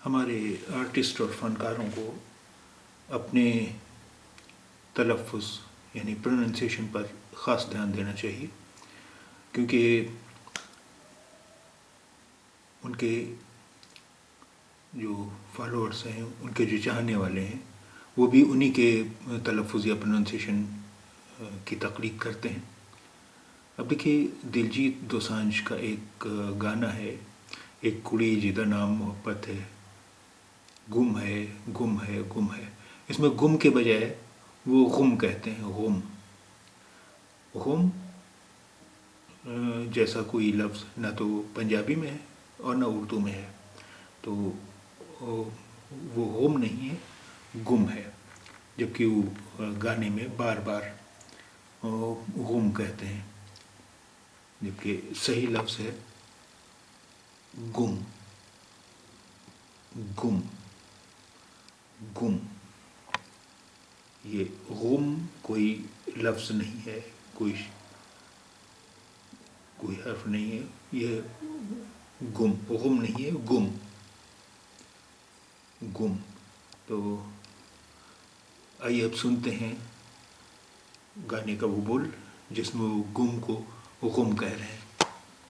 ہمارے آرٹسٹ اور فنکاروں کو اپنے تلفظ یعنی پروننسیشن پر خاص دھیان دینا چاہیے، کیونکہ ان کے جو فالوورس ہیں، ان کے جو چاہنے والے ہیں، وہ بھی انہی کے تلفظ یا پروننسیشن کی تقلید کرتے ہیں۔ اب دیکھیے، دلجیت دوسانجھ کا ایک گانا ہے، ایک کڑی جدا نام محبت ہے، گم ہے گم ہے گم ہے۔ اس میں گم کے بجائے وہ غم کہتے ہیں، غم غم جیسا کوئی لفظ نہ تو پنجابی میں ہے اور نہ اردو میں ہے، تو وہ غم نہیں ہے، گم ہے، جبکہ وہ گانے میں بار بار غم کہتے ہیں، جبکہ صحیح لفظ ہے گم گم گم۔ یہ غم کوئی لفظ نہیں ہے، کوئی حرف نہیں ہے، یہ گم غم نہیں ہے، گم گم۔ تو آئیے اب سنتے ہیں گانے کا وہ بول جس میں وہ گم کو غم کہہ رہے ہیں۔